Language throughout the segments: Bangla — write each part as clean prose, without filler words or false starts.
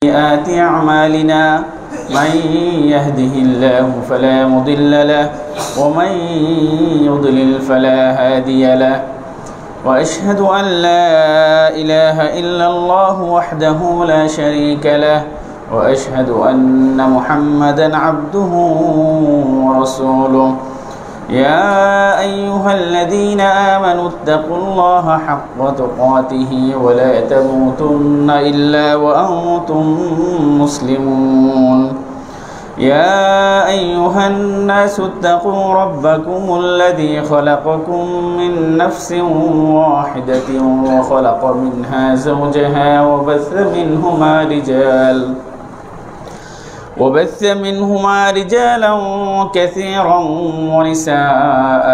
سيئات أعمالنا من يهده الله فلا مضل له ومن يضلل فلا هادي له وأشهد أن لا إله إلا الله وحده لا شريك له وأشهد أن محمدا عبده ورسوله يا أيها الذين آمنوا اتقوا الله حق تقاته ولا تموتن إلا وأنتم مسلمون يا أيها الناس اتقوا ربكم الذي خلقكم من نفس واحدة وخلق منها زوجها وبث منهما رجالا كثيرا ونساء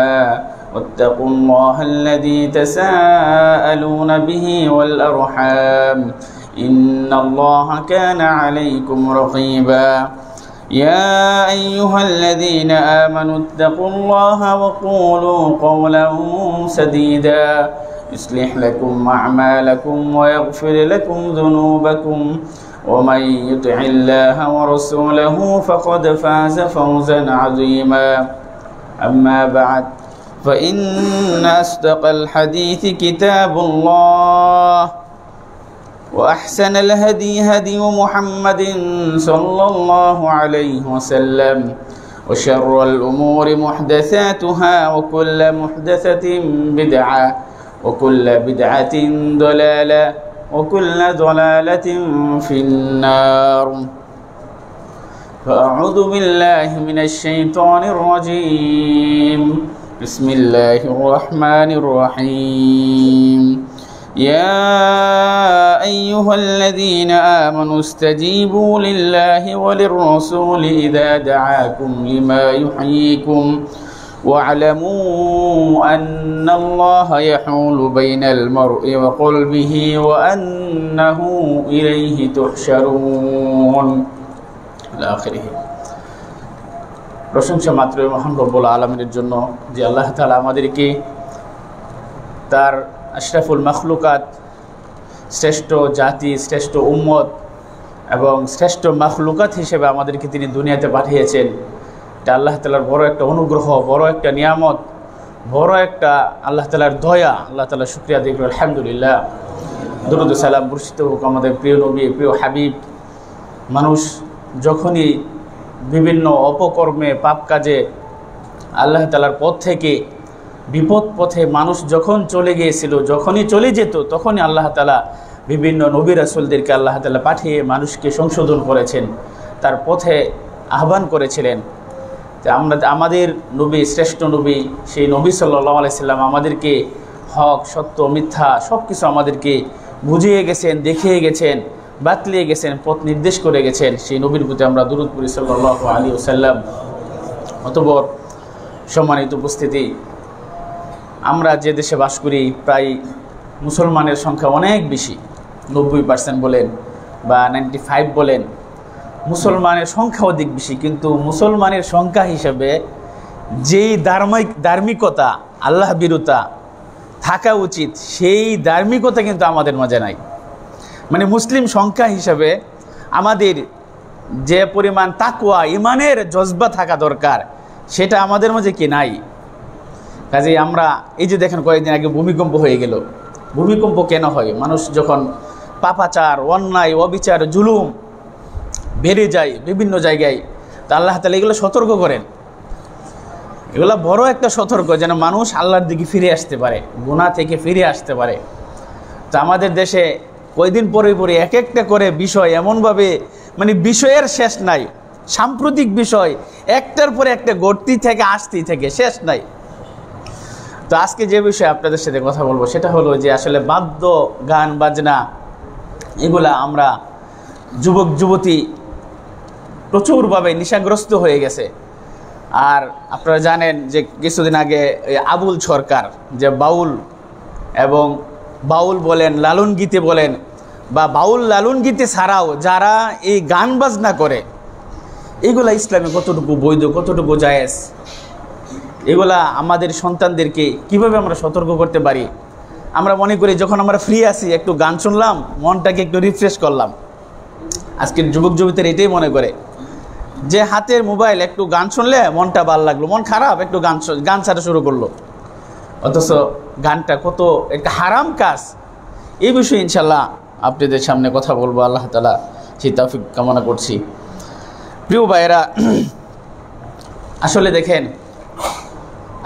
واتقوا الله الذي تساءلون به والأرحام إن الله كان عليكم رقيبا يا أيها الذين آمنوا اتقوا الله وقولوا قولا سديدا يصلح لكم أعمالكم ويغفر لكم ذنوبكم ومن يطع الله ورسوله فقد فاز فوزا عظيما أما بعد فإن أصدق الحديث كتاب الله وأحسن الهدي هدي محمد صلى الله عليه وسلم وشر الأمور محدثاتها وكل محدثة بدعة وكل بدعة ضلالة وكل ضلالة في النار فأعوذ بالله من الشيطان الرجيم بسم الله الرحمن الرحيم يا أيها الذين آمنوا استجيبوا لله وللرسول إذا دعاكم لما يحييكم واعلموا أن الله يحول بين المرء وقلبه وأنه إليه تحشرون إلى آخره। প্রশংসা মাত্র মহান রব্বুল আলামিনের জন্য যে আল্লাহ তাআলা আমাদেরকে তার আশরাফুল মাখলুকাত, শ্রেষ্ঠ জাতি, শ্রেষ্ঠ উম্মত এবং শ্রেষ্ঠ মাখলুকাত হিসেবে আমাদেরকে তিনি দুনিয়াতে পাঠিয়েছেন। এটা আল্লাহ তাআলার বড় একটা অনুগ্রহ, বড় একটা নিয়ামত, বড় একটা আল্লাহ তাআলার দয়া। আল্লাহ তাআলার শুকরিয়া আদায় করি আলহামদুলিল্লাহ। দরুদ ও সালাম বর্ষিত হোক আমাদের প্রিয় নবী, প্রিয় হাবিব। মানুষ যখনই বিভিন্ন অপকর্মে, পাপ কাজে, আল্লাহ তাআলার পথ থেকে বিপদ পথে মানুষ যখন চলে গিয়েছিল, যখনই চলে যেত, তখনই আল্লাহ তাআলা বিভিন্ন নবী রাসূলদেরকে আল্লাহ তাআলা পাঠিয়ে মানুষকে সংশোধন করেছেন, তার পথে আহ্বান করেছিলেন। আমরা আমাদের নবী, শ্রেষ্ঠ নবী, সেই নবী সাল্লাল্লাহু আলাইহি সাল্লাম আমাদেরকে হক, সত্য, মিথ্যা সব কিছু আমাদেরকে বুঝিয়ে গেছেন, দেখিয়ে গেছেন, বাতলিয়ে গেছেন, পথ নির্দেশ করে গেছেন। সেই নবীর প্রতি আমরা দুরূদ পড়ি সাল্লাল্লাহু আলাইহি ওয়াসাল্লাম। অতঃপর সম্মানিত উপস্থিতি, আমরা যে দেশে বাস করি প্রায় মুসলমানের সংখ্যা অনেক বেশি, 90% বলেন বা 95 বলেন, মুসলমানের সংখ্যা অধিক বেশি। কিন্তু মুসলমানের সংখ্যা হিসেবে যেই ধার্মিকতা, আল্লাহ বিরুতা থাকা উচিত, সেই ধার্মিকতা কিন্তু আমাদের মাঝে নাই। মানে মুসলিম সংখ্যা হিসেবে আমাদের যে পরিমাণ তাকওয়া, ইমানের জজবা থাকা দরকার, সেটা আমাদের মাঝে কি নাই। কাজেই আমরা এই যে দেখেন কয়েকদিন আগে ভূমিকম্প হয়ে গেল। ভূমিকম্প কেন হয়? মানুষ যখন পাপাচার, অন্যায়, অবিচার, জুলুম বেড়ে যায় বিভিন্ন জায়গায়, তা আল্লাহ তাআলা এগুলো সতর্ক করেন। এগুলো বড় একটা সতর্ক, যেন মানুষ আল্লাহর দিকে ফিরে আসতে পারে, গুনাহ থেকে ফিরে আসতে পারে। তা আমাদের দেশে কয়েকদিন পরে পরে এক একটা করে বিষয় এমনভাবে, মানে বিষয়ের শেষ নাই, সাম্প্রতিক বিষয় একটার পরে একটা ঘটতেই থেকে আসতেই থেকে শেষ নাই। তো আজকে যে বিষয়ে আপনাদের সাথে কথা বলবো সেটা হলো যে আসলে বাদ্য গান বাজনা এগুলা আমরা যুবক যুবতী প্রচুরভাবে নেশাগ্রস্ত হয়ে গেছে। আর আপনারা জানেন যে কিছুদিন আগে আবুল সরকার, যে বাউল এবং বাউল বলেন, লালন গীতি বলেন, বা বাউল লালন গীতি ছাড়াও যারা এই গান বাজনা করে, এগুলা ইসলামে কতটুকু বৈধ, কতটুকু জায়েজ, এগুলা আমাদের সন্তানদেরকে কিভাবে আমরা সতর্ক করতে পারি। আমরা মনে করি যখন আমরা ফ্রি আছি একটু গান শুনলাম, মনটাকে একটু রিফ্রেশ করলাম, আজকের যুবক যুবতীরা এটাই মনে করে যে হাতের মোবাইল, একটু গান শুনলে মনটা ভালো লাগলো, মন খারাপ একটু গান ছাড়া শুরু করলো। অথচ গানটা কত একটা হারাম কাজ। এই বিষয়ে ইনশাল্লাহ আপনাদের সামনে কথা বলবো, আল্লাহ তাআলা সেই তৌফিক কামনা করছি। প্রিয় ভাইয়েরা, আসলে দেখেন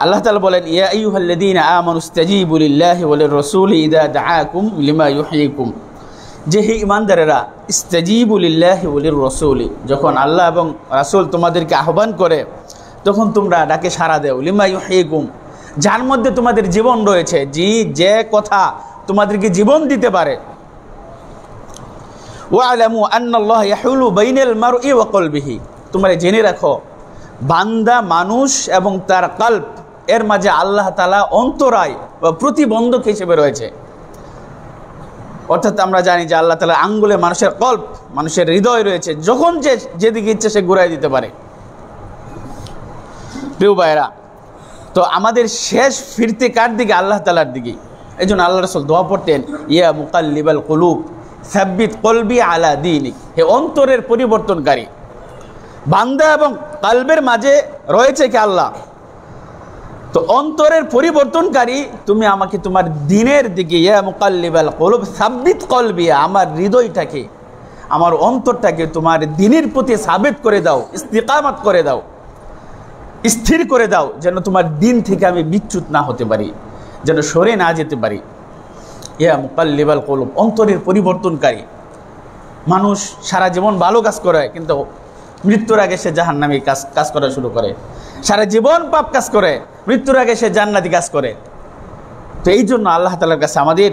আল্লাহ তাআলা বলেন, ইয়া আইয়ুহাল্লাযীনা আমানু ইসতাজীবু লিল্লাহি ওয়া লির-রাসূলি ইযা দাআকুম লিমা ইউহয়িকুম, যে হে ঈমানদারেরা, ইসতাজীবু লিল্লাহি ওয়া লির-রাসূলি, যখন আল্লাহ এবং রাসূল তোমাদেরকে আহ্বান করে তখন তোমরা ডাকে সাড়া দাও। লিমা ইউহয়িকুম, যার মধ্যে তোমাদের জীবন রয়েছে, যে কথা তোমাদেরকে জীবন দিতে পারে। ওয়ালামু আন্নাল্লাহা ইয়াহুলু বাইনাল মারই ওয়া কলবিহি, তোমরা জেনে রাখো বান্দা মানুষ এবং তার কল্ব, এর মাঝে আল্লাহ তাআলা অন্তরায় বা প্রতিবন্ধক হিসেবে রয়েছে। অর্থাৎ আমরা জানি যে আল্লাহ তাআলা আঙ্গুলে মানুষের কল্ব, মানুষের হৃদয় রয়েছে, যখন যেদিকে ইচ্ছে সে ঘুরাই দিতে পারে। প্রিয় ভাইয়েরা, তো আমাদের শেষ ফিরতে কার দিকে? আল্লাহ তাআলার দিকে। এই জন্য আল্লাহ রাসূল দোয়া পড়তেন, ইয়া মুকাল্লিবাল কুলুব সাব্বিত কলবি আলা দীনিক, হে অন্তরের পরিবর্তনকারী। বান্দা এবং কলবের মাঝে রয়েছে কি আল্লাহ, তো অন্তরের পরিবর্তনকারী তুমি আমাকে তোমার দ্বীনের দিকে, ইয়া মুকাল্লিবাল কুলুব সাব্বিত কলবি, আমার হৃদয়টাকে, আমার অন্তরটাকে তোমার দ্বীনের প্রতি সাবিত করে দাও, ইস্তিকামাত করে দাও, স্থির করে দাও, যেন তোমার দ্বীন থেকে আমি বিচ্যুত না হতে পারি, যেন সরে না যেতে পারি। ইয়া মুকাল্লিবাল কুলুব, অন্তরের পরিবর্তনকারী। মানুষ সারা জীবন ভালো কাজ করে, কিন্তু মৃত্যুর আগে সে জাহান্নামী কাজ করা শুরু করে। সারা জীবন পাপ কাজ করে, মৃত্যুর আগে সে জান্নাতি কাজ করে। তো এই জন্য আল্লাহ তাআলার কাছে আমাদের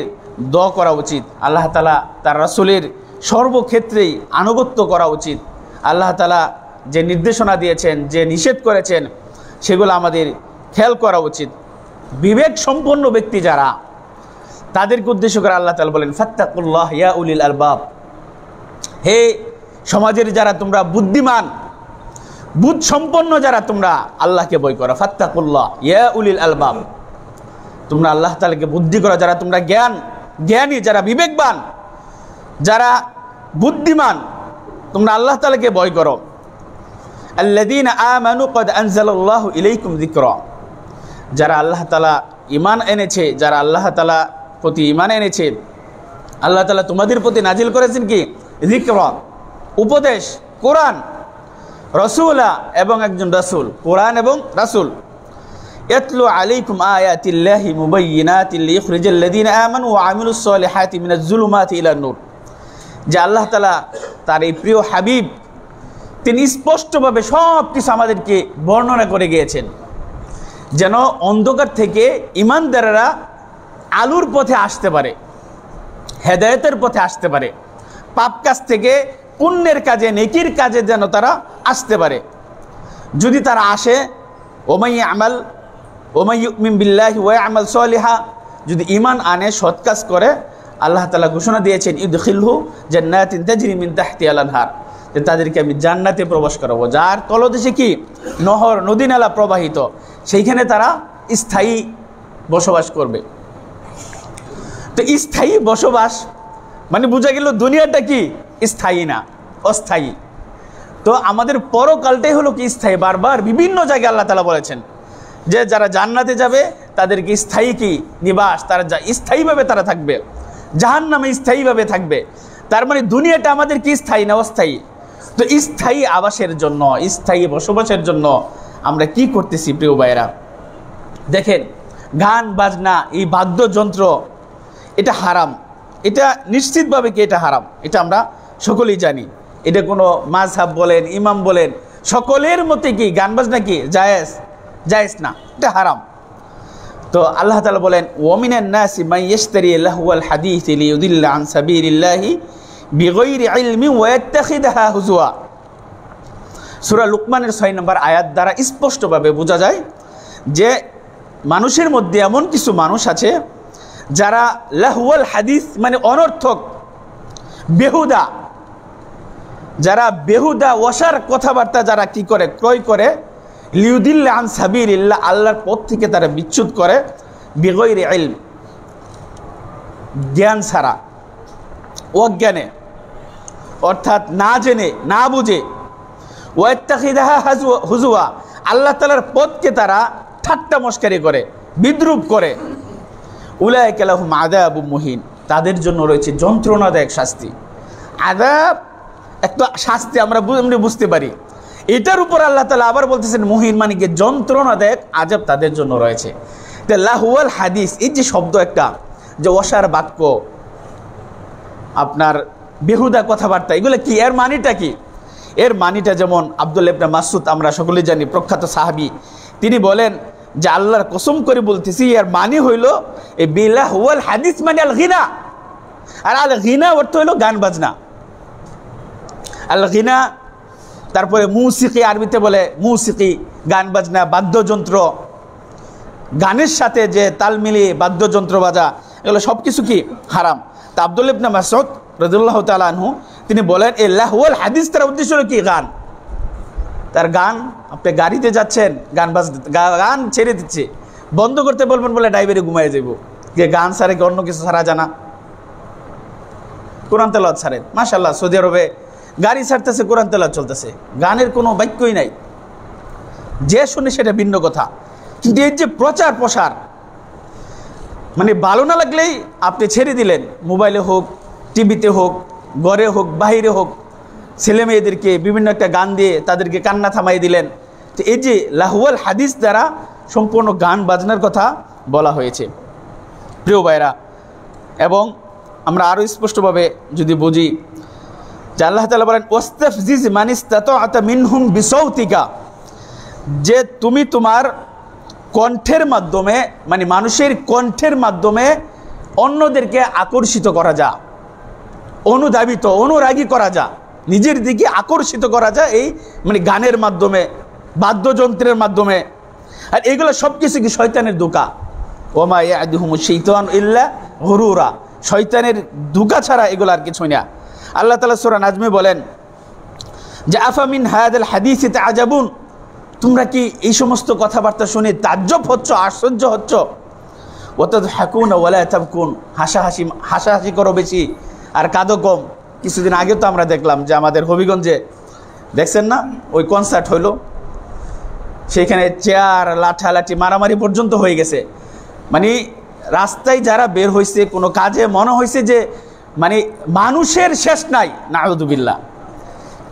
দোয়া করা উচিত, আল্লাহ তাআলা তার রাসূলের সর্বক্ষেত্রেই আনুগত্য করা উচিত। আল্লাহ তাআলা যে নির্দেশনা দিয়েছেন, যে নিষেধ করেছেন, সেগুলো আমাদের খেয়াল করা উচিত। বিবেক সম্পন্ন ব্যক্তি যারা, তাদেরকে উদ্দেশ্য করে আল্লাহ তাআলা বলেন, ফাত্তাকুল্লাহ ইয়া উলিল আলবাব, হে সমাজের যারা তোমরা বুদ্ধিমান, বুদ্ধ সম্পন্ন যারা, তোমরা আল্লাহকে ভয় করো। ফাত্তাকুল্লাহ ইয়া উলিল আলবাব, তোমরা আল্লাহ তাআলাকে বুদ্ধি করো, যারা তোমরা জ্ঞানী, যারা বিবেকবান, যারা বুদ্ধিমান, তোমরা আল্লাহ তাআলাকে ভয় করো। আল্লাযীনা আমানু ক্বাদ আনজালাল্লাহু ইলাইকুম যিকরা, যারা আল্লাহ তাআলা ঈমান এনেছে, যারা আল্লাহ তাআলা প্রতি ঈমান এনেছে, আল্লাহ তাআলা তোমাদের প্রতি নাজিল করেছেন কি? যিকরা, উপদেশ, কোরআন, রাসূলা এবং একজন রাসূল, কোরআন এবং রাসূল। ইয়াতলু আলাইকুম আয়াতিল্লাহি মুবায়্যিনাতিন লিইখরিজাল্লাযীনা আমানু ওয়া আমিলুস সালিহাতি মিনাজ যুলুমাতি ইলান নূর, যে আল্লাহ তাআলা তার এই প্রিয় হাবিব, তিনি স্পষ্টভাবে সব কিছু আমাদেরকে বর্ণনা করে গিয়েছেন, যেন অন্ধকার থেকে ঈমানদারেরা আলোর পথে আসতে পারে, হেদায়েতের পথে আসতে পারে, পাপ কাজ থেকে পুণ্যের কাজে, নেকির কাজে যেন তারা আসতে পারে। যদি তারা আসে, ওমাই ইউমিন বিল্লাহি ওয়া ইয়ামাল সালিহা, যদি ঈমান আনে, সৎ কাজ করে, আল্লাহ তাআলা ঘোষণা দিয়েছেন, ইউদখিলহু জান্নাতিন তাজরি মিন তাহতিহাল আনহার, যে তাদেরকে আমি জান্নাতে প্রবেশ করাবো, যার তলদেশে কি নহর, নদী নালা প্রবাহিত, সেইখানে তারা স্থায়ী বসবাস করবে। তো স্থায়ী বসবাস মানে বোঝা গেল দুনিয়াটা কি স্থায়ী না, অস্থায়ী। তো আমাদের পরকালটাই হলো কি স্থায়ী। বারবার বিভিন্ন জায়গায় আল্লাহ তাআলা বলেছেন যে যারা জান্নাতে যাবে তাদেরকে স্থায়ী কি নিবাস, তারা স্থায়ীভাবে তারা থাকবে, জাহান্নামে স্থায়ীভাবে থাকবে। তার মানে দুনিয়াটা আমাদের কি স্থায়ী না অস্থায়ী? তো স্থায়ী আবাসের জন্য, স্থায়ী বসবাসের জন্য আমরা কি করতেছি প্রিয় ভাইয়েরা? দেখেন, গান বাজনা, এই বাদ্যযন্ত্র, এটা হারাম। এটা নিশ্চিতভাবে কি এটা হারাম, এটা আমরা সকলেই জানি। এটা কোনো মাযহাব বলেন, ইমাম বলেন, সকলের মতে কি গান বাজনা কি জায়েজ না, এটা হারাম। তো আল্লাহ তাআলা বলেন, ওয়ামিনান নাসি মান ইয়াশতারি লাহওয়াল হাদিস লিয়ুদিল্লা আন সাবিলিল্লাহি বিগাইরি ইলমি ওয়া ইয়াত্তাখিযহা হুজুয়া। সূরা লুকমানের 6 নম্বর আয়াত দ্বারা স্পষ্টভাবে বোঝা যায় যে মানুষের মধ্যে এমন কিছু মানুষ আছে যারা লাহওয়াল হাদিস মানে অনর্থক, বেহুদা, যারা বেহুদা ওয়াসার কথাবার্তা যারা কি করে, ক্রয় করে, লিউদিল্লা আন সাবিলিল্লাহ, আল্লাহর পথ থেকে তারা বিচ্যুত করে, বিগাইরি ইলম, জ্ঞান ছাড়া, অজ্ঞানে। অর্থাৎ না জেনে না বুঝে, ওয়াত্তাখিদাহা হুজুয়া, আল্লাহ তাআলার পথকে তারা ঠাট্টা মশকারি করে, বিদ্রূপ করে, উলাইকা লাহুম আযাবুম মুহিন, তাদের জন্য রয়েছে যন্ত্রণাদায়ক শাস্তি। আযাব একটা শাস্তি আমরা বুঝতে পারি, এটার উপর আল্লাহ তাআলা আবার বলতেছেন মুহিন, মানে কি যন্ত্রণাদায়ক আযাব তাদের জন্য রয়েছে। লাহুয়াল হাদিস, এই যে শব্দ একটা, যে অসার বাক্য, আপনার বেহুদা কথাবার্তা, এগুলো কি, এর মানিটা কি? এর মানিটা যেমন আব্দুল্লাহ ইবনে মাসউদ, আমরা সকলে জানি প্রখ্যাত সাহাবী, তিনি বলেন যে আল্লাহর কসম করে বলতেছি, এর মানে হইল এই বিলাহুয়াল হাদিস মানে আল গিনা, আর আল গিনা অর্থ হইল গান বাজনা। আল গিনা, তারপরে মুসিকি, আরবিতে বলে মুসিকি, গান বাজনা, বাদ্যযন্ত্র, গানের সাথে যে তাল মিলিয়ে বাদ্যযন্ত্র বাজা, এগুলো সব কিছু কি হারাম। তা আব্দুল্লাহ ইবনে মাসউদ রাদিয়াল্লাহু তাআলা আনহু তিনি বলেন এই লাহওয়াল হাদিস তার উদ্দেশ্য হলো কি, গান। তার গান, আপনি গাড়িতে যাচ্ছেন, গান ছেড়ে দিচ্ছে, বন্ধ করতে বলবেন বলে ড্রাইভারে ঘুমায় যাইব, যে গান ছাড়ে কি অন্য কিছু ছাড়া জানা? কোরআন তেলাওয়াত ছাড়েন, মাশাআল্লাহ সৌদি আরবে গাড়ি ছাড়তেছে, কোরআন তেলাওয়াত চলতেছে, গানের কোনো বাক্যই নাই, যে শুনে সেটা ভিন্ন কথা। কিন্তু এর যে প্রচার প্রসার, মানে ভালো না লাগলেই আপনি ছেড়ে দিলেন, মোবাইলে হোক, টিভিতে হোক, ঘরে হোক, বাহিরে হোক, ছেলে মেয়েদেরকে বিভিন্ন একটা গান দিয়ে তাদেরকে কান্না থামাই দিলেন। তো এই যে লাহওয়াল হাদিস দ্বারা সম্পূর্ণ গান বাজনার কথা বলা হয়েছে প্রিয় ভাইরা। এবং আমরা আরও স্পষ্টভাবে যদি বুঝি যে আল্লাহ তাআলা বলেন ওয়াস্তাফজিজ মান ইসতাতা'তা মিনহুম বিসাউতিকা, যে তুমি তোমার কণ্ঠের মাধ্যমে, মানে মানুষের কণ্ঠের মাধ্যমে অন্যদেরকে আকর্ষিত করা যা, অনুধাবিত অনুরাগী করা যা, নিজের দিকে আকর্ষিত করা যায়, এই মানে গানের মাধ্যমে, বাদ্যযন্ত্রের মাধ্যমে। আর এগুলো সব কিছু কি শয়তানের ধোঁকা। ওমা ইয়াদুহুমুশ শাইতানু ইল্লা গুরুরা, শয়তানের ধোঁকা ছাড়া এগুলো আর কিছুই না। আল্লাহ তাআলা সূরা নাজমে বলেন যে আফামিন হাযাল হাদিসি তা'আজাবুন, তোমরা কি এই সমস্ত কথাবার্তা শুনে তাজ্জব হচ্ছ, আশ্চর্য হচ্ছ? ওয়াতাদহাকুনা ওয়ালা তাবকুন, হাসাহাসি করো বেশি আর কাঁদো কম। কিছুদিন আগে তো আমরা দেখলাম যে আমাদের হবিগঞ্জে, দেখছেন না, ওই কনসার্ট হইল, সেইখানে চেয়ার লাঠালাঠি মারামারি পর্যন্ত হয়ে গেছে। মানে রাস্তায় যারা বের হয়েছে, কোনো কাজে মনে হয়েছে যে মানে মানুষের শেষ নাই, নাউযুবিল্লাহ।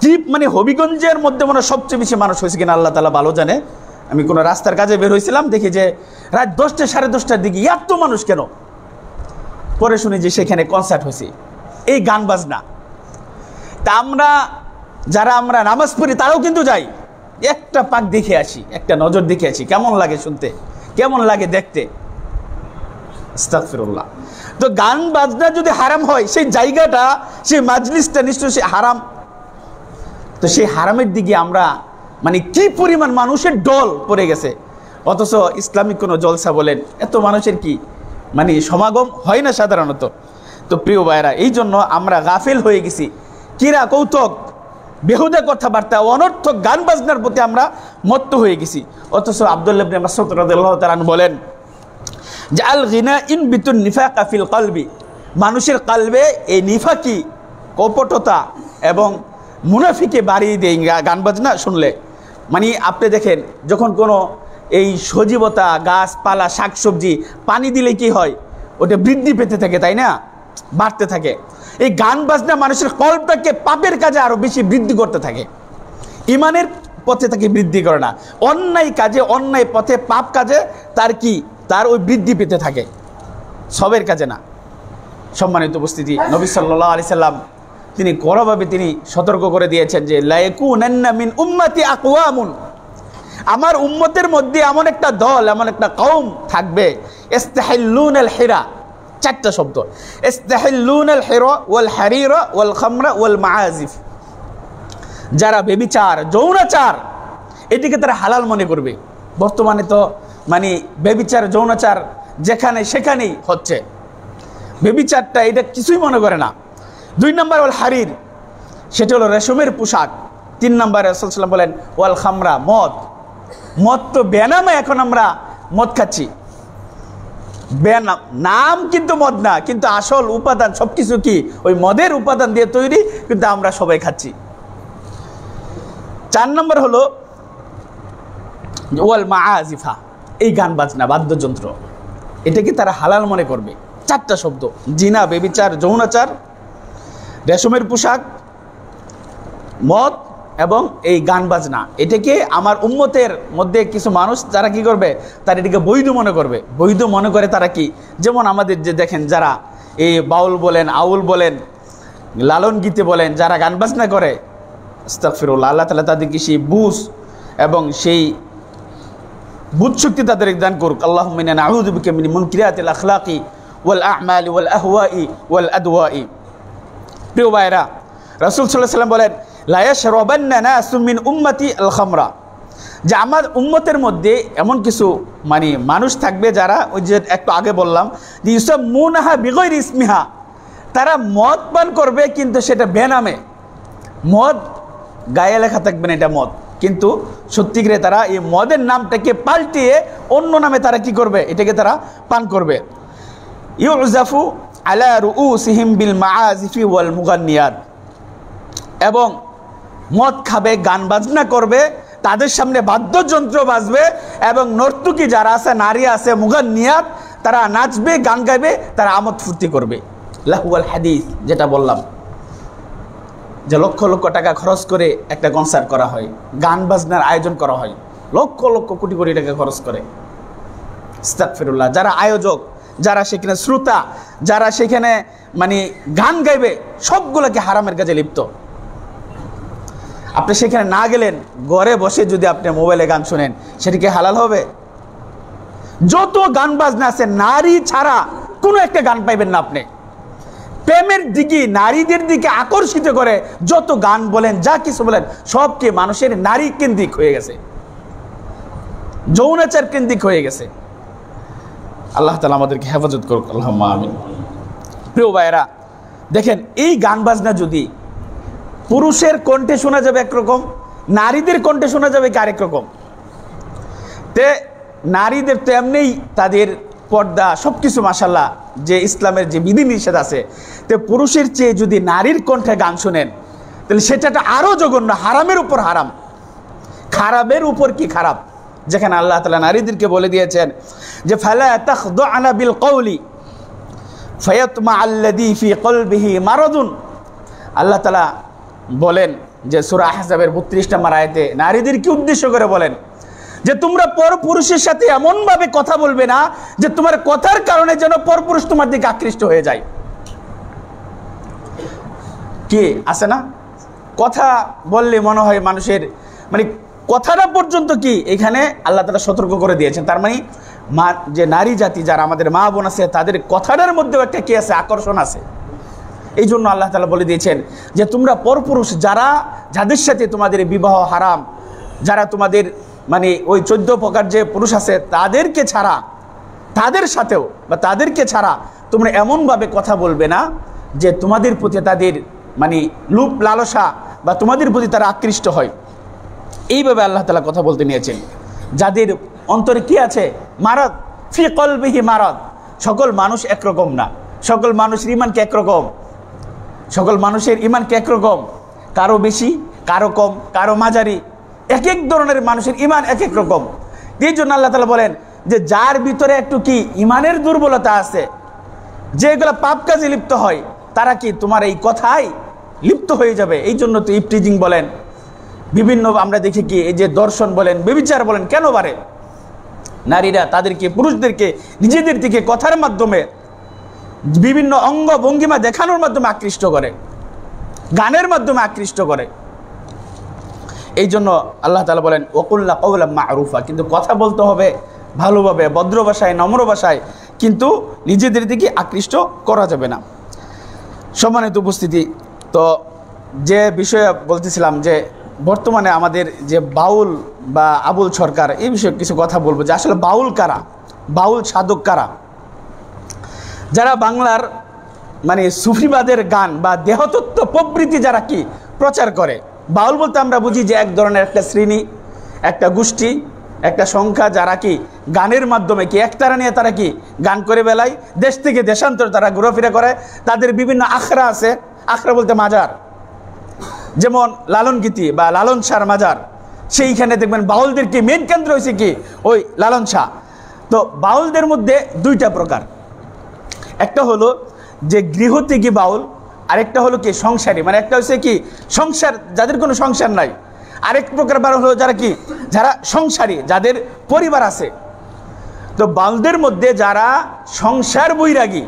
কি মানে হবিগঞ্জের মধ্যে মনে সবচেয়ে বেশি মানুষ হয়েছে কিনা আল্লাহ তাআলা ভালো জানে। আমি কোনো রাস্তার কাজে বের হয়েছিলাম, দেখি যে রাত 10টা সাড়ে 10টার দিকে এত মানুষ কেন, পরে শুনি যে সেখানে কনসার্ট হয়েছে, এই গান বাজনা। তা আমরা যারা আমরা নামাজ পড়ি তারাও কিন্তু যাই, একটা পাক দেখে আসি, একটা নজর দেখে আসি, কেমন লাগে শুনতে, কেমন লাগে দেখতে। আস্তাগফিরুল্লাহ। তো গান বাজনা যদি হারাম হয়, সেই জায়গাটা, সেই মাজলিসটা নিশ্চয় সে হারাম। তো সেই হারামের দিকে আমরা মানে কি পরিমাণ মানুষের দল পড়ে গেছে, অথচ ইসলামিক কোনো জলসা বলেন এত মানুষের কি মানে সমাগম হয় না সাধারণত। তো প্রিয় ভাইরা, এই জন্য আমরা গাফিল হয়ে গেছি, কিরা কৌতুক, বেহুদা কথাবার্তা, অনর্থক গান বাজনার প্রতি আমরা মত্ত হয়ে গেছি। অথচ আব্দুল্লাহ ইবনে মাসউদ রাদিয়াল্লাহু তাআলা বলেন যে আল গিনা ইনবিতুন নিফাকা ফিল কলবি, মানুষের কলবে এই নিফাকি, কপটতা এবং মুনাফিকে বাড়িয়ে দেয় গান বাজনা শুনলে। মানে আপনি দেখেন, যখন কোনো এই সজীবতা, গাছপালা, শাকসবজি পানি দিলে কি হয়, ওটা বৃদ্ধি পেতে থাকে, তাই না, বাড়তে থাকে। এই গান বাজনা মানুষের কল্পটাকে পাপের কাজে আরো বেশি বৃদ্ধি করতে থাকে, ইমানের পথে তাকে বৃদ্ধি করে না। অন্যায় কাজে, অন্যায় পথে, পাপ কাজে তার কি, তার ওই বৃদ্ধি পেতে থাকে, সবের কাজে না। সম্মানিত উপস্থিতি, নবী সাল্লাল্লাহু আলাইহি সাল্লাম তিনি কড়াভাবে তিনি সতর্ক করে দিয়েছেন যে লা ইয়াকুনান্না মিন উম্মতি আকওয়ামুন, আমার উম্মতের মধ্যে এমন একটা দল, এমন একটা কওম থাকবে, ইস্তাহিল্লুনাল হিরা, চারটা শব্দ, ইস্তাহিল্লুনাল হিরা ওয়াল হারিরা ওয়াল খামরা ওয়াল মাআজিফ, যারা ব্যভিচার, যৌনাচার এটিকে তারা হালাল মনে করবে। বর্তমানে তো মানে ব্যভিচার, যৌনাচার যেখানে সেখানেই হচ্ছে, ব্যভিচারটা এটা কিছুই মনে করে না। 2 নম্বর ওয়াল হারির, সেটা হলো রেশমের পোশাক। 3 নম্বরে রাসূল সাল্লাল্লাহু আলাইহি ওয়াসাল্লাম বলেন ওয়াল খামরা, মদ। মদ তো বেনামে এখন আমরা মদ খাচ্ছি, নাম কিন্তু মদ না, কিন্তু আসল উপাদান সবকিছু কি ওই মদের উপাদান দিয়ে তৈরি, কিন্তু আমরা সবাই খাচ্ছি। 4 নম্বর হলো ওয়াল মাআজিফা, এই গান বাজনা বাদ্যযন্ত্র, এটাকে তারা হালাল মনে করবে। 4টা শব্দ: জিনা, বেবিচার, যৌনাচার, রেশমের পোশাক, মদ এবং এই গান বাজনা। এটাকে আমার উম্মতের মধ্যে কিছু মানুষ যারা কি করবে, তারা এটাকে বৈধ মনে করবে। বৈধ মনে করে তারা কি, যেমন আমাদের যে দেখেন যারা এই বাউল বলেন, আউল বলেন, লালন গীতে বলেন, যারা গান বাজনা করে, আস্তাগফিরুল্লাহ, আল্লাহ তাআলা তাদেরকে সেই বুঝ এবং সেই বুঝ শক্তি তাদের দান করুক। আল্লাহুম্মা ইন্না নাউযু বিকা মিন মুনকিরাতিল আখলাকি ওয়াল আ'মালি ওয়াল আহওয়াই ওয়াল আদওয়াই। প্রিয় ভাইরা, রাসূল সাল্লাল্লাহু আলাইহি ওয়াসাল্লাম বলেন, লা ইয়াশরাবান্না নাসুম মিন উম্মতি আল খামরা, যে আমার উম্মতের মধ্যে এমন কিছু মানুষ থাকবে যারা, ওই যে একটু আগে বললাম যে ইউসাম্মুনাহা বিগাইরি ইসমিহা, তারা মদ পান করবে কিন্তু সেটা বেনামে। মদ গায়ে লেখা থাকবে না এটা মদ, কিন্তু সত্যিকারে তারা এই মদের নামটাকে পাল্টিয়ে অন্য নামে তারা কি করবে, এটাকে তারা পান করবে। ইউজাফু আলা রুউসিহিম বিল মাআজিফি ওয়াল মুগান্নিয়াত, এবং মদ খাবে, গান বাজনা করবে, তাদের সামনে বাদ্যযন্ত্র বাজবে, এবং নর্তকী যারা আছে, নারী আছে, মুগান্নিয়াত, তারা নাচবে, গান গাইবে, তারা আমোদ ফুর্তি করবে। লাহুয়াল হাদিস, যেটা বললাম যে লক্ষ লক্ষ টাকা খরচ করে একটা কনসার্ট করা হয়, গান বাজনার আয়োজন করা হয়, লক্ষ লক্ষ কোটি কোটি টাকা খরচ করে। আস্তাগফিরুল্লাহ, যারা আয়োজক, যারা সেখানে শ্রোতা, যারা সেখানে গান গাইবে, সবগুলোকে হারামের কাজে লিপ্ত। আপনি সেখানে না গেলেন, ঘরে বসে যদি আপনি মোবাইলে গান শোনেন, সেটা কি হালাল হবে? যত গান বাজনা আছে, নারী ছাড়া কোনো একটা গান পাইবেন না আপনি। প্রেমের দিকে, নারীদের দিকে আকর্ষিত করে যত গান বলেন, যা কিছু বলেন, সব কি মানুষের নারী কেন্দ্রিক হয়ে গেছে, যৌনাচার কেন্দ্রিক হয়ে গেছে। আল্লাহ তাআলা আমাদেরকে হেফাজত করুক, আল্লাহুম্মা আমিন। প্রিয় ভাইয়েরা, দেখেন এই গান বাজনা যদি পুরুষের কণ্ঠে শোনা যাবে একরকম, নারীদের কণ্ঠে শোনা যাবে কি আরেক রকম। তে নারীদের তো এমনিই তাদের পর্দা সবকিছু মাশাআল্লাহ, যে ইসলামের যে বিধিনিষেধ আছে, তে পুরুষের চেয়ে যদি নারীর কণ্ঠে গান শোনেন, তাহলে সেটা আরো জঘন্য, হারামের উপর হারাম, খারাপের উপর কি খারাপ। যেখানে আল্লাহ তাআলা নারীদেরকে বলে দিয়েছেন যে ফালা তাখদুআনা বিল কওলি ফায়াতমা আল্লাযী ফি কলবিহি মারাদুন। আল্লাহ তাআলা বলেন যে সূরা আহজাবের 32 নম্বর আয়াতে নারীদেরকে উদ্দেশ্য করে বলেন যে তোমরা পরপুরুষের সাথে এমনভাবে কথা বলবে না যে তোমার কথার কারণে যেন পরপুরুষ তোমার দিকে আকৃষ্ট হয়ে যায়। কি আছে না, কথা বললে মনে হয় মানুষের কথাটা পর্যন্ত কি এখানে আল্লাহ তাআলা সতর্ক করে দিয়েছেন। তার যে নারী জাতি যারা আমাদের মা বোন আছে, তাদের কথাটার মধ্যেও একটা কি আছে, আকর্ষণ আছে। এই জন্য আল্লাহ তাআলা বলে দিয়েছেন যে তোমরা পরপুরুষ, যাদের সাথে তোমাদের বিবাহ হারাম, যারা তোমাদের ওই 14 প্রকার যে পুরুষ আছে, তাদেরকে ছাড়া, তাদের সাথেও বা তাদেরকে ছাড়া তোমরা এমনভাবে কথা বলবে না যে তোমাদের প্রতি তাদের লুপ লালসা বা তোমাদের প্রতি তারা আকৃষ্ট হয়। এইভাবে আল্লাহ তাআলা কথা বলতে নিয়েছেন। যাদের অন্তরে কি আছে, মারাদ, ফি কলবিহি মারাদ। সকল মানুষ একরকম না, সকল মানুষের ইমানকে একরকম, সকল মানুষের ইমানকে একরকম, কারো বেশি, কারো কম, কারো মাঝারি, এক এক ধরনের মানুষের ইমান এক এক রকম। এই জন্য আল্লাহ তাআলা বলেন যে যার ভিতরে একটু কি ইমানের দুর্বলতা আছে, যেগুলো পাপ কাজে লিপ্ত হয়, তারা কি তোমার এই কথায় লিপ্ত হয়ে যাবে। এই জন্য তো ইফটিজিং বলেন, বিভিন্ন আমরা দেখি কি এই যে দর্শন বলেন, ব্যভিচার বলেন, কেন বাড়ে? নারীরা তাদেরকে, পুরুষদেরকে নিজেদের দিকে কথার মাধ্যমে, বিভিন্ন অঙ্গ ভঙ্গিমা দেখানোর মাধ্যমে আকৃষ্ট করে, গানের মাধ্যমে আকৃষ্ট করে। এই জন্য আল্লাহ তাআলা বলেন ওয়াকুল্লা কওলাম মা'রুফা, কিন্তু কথা বলতে হবে ভালোভাবে, ভদ্র ভাষায়, নম্র ভাষায়, কিন্তু নিজেদের দিকে আকৃষ্ট করা যাবে না। সম্মানিত উপস্থিতি, তো যে বিষয়ে বলতেছিলাম যে বর্তমানে আমাদের যে বাউল বা আবুল সরকার, এই বিষয়ে কিছু কথা বলবো যে আসলে বাউল কারা, বাউল সাধক কারা। যারা বাংলার সুফিবাদের গান বা দেহতত্ত্ব প্রবৃত্তি যারা কি প্রচার করে। বাউল বলতে আমরা বুঝি যে এক ধরনের একটা শ্রেণী, একটা গোষ্ঠী, একটা সংখ্যা যারা কি গানের মাধ্যমে কি একতারা নিয়ে তারা কি গান করে বেলায়, দেশ থেকে দেশান্তর তারা ঘোরাফেরা করে। তাদের বিভিন্ন আখড়া আছে, আখড়া বলতে মাজার, যেমন লালন গীতি বা লালন শাহর মাজার, সেইখানে দেখবেন বাউলদের কি মেন কেন্দ্র হয়েছে কি ওই লালন শাহ। তো বাউলদের মধ্যে দুইটা প্রকার, একটা হলো যে গৃহত্যাগী বাউল, আরেকটা হলো কি সংসারী, মানে একটা হচ্ছে কি সংসার যাদের কোনো সংসার নাই, আরেক প্রকার বাউল হলো যারা কি যারা সংসারী, যাদের পরিবার আছে। তো বাউলদের মধ্যে যারা সংসার বৈরাগী,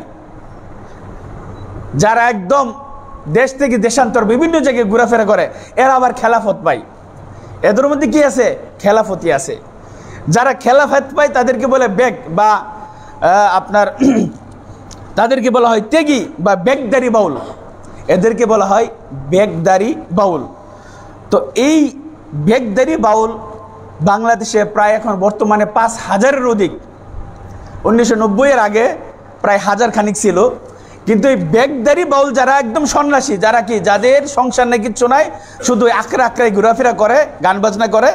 যারা একদম দেশ থেকে দেশান্তর বিভিন্ন জায়গায় ঘোরাফেরা করে, এরা আবার খেলাফত পায়। এদের মধ্যে কি আছে? খেলাফতি আছে। যারা খেলাফত পায় তাদেরকে বলে বেগ বা আপনার তাদেরকে বলা হয় তেগি বা বেগদারি বাউল, এদেরকে বলা হয় বেগদারি বাউল। তো এই বেগদারি বাউল বাংলাদেশে প্রায় এখন বর্তমানে 5,000-এর অধিক। 1990-এর আগে প্রায় 1,000 খানিক ছিল। কিন্তু এই বেগদারি বাউল যারা একদম সন্ন্যাসী, যারা কি যাদের সংসার নেই, কিচ্ছু নাই, শুধু আঁকড়ে আঁকড়ায় ঘোরাফেরা করে, গান বাজনা করে,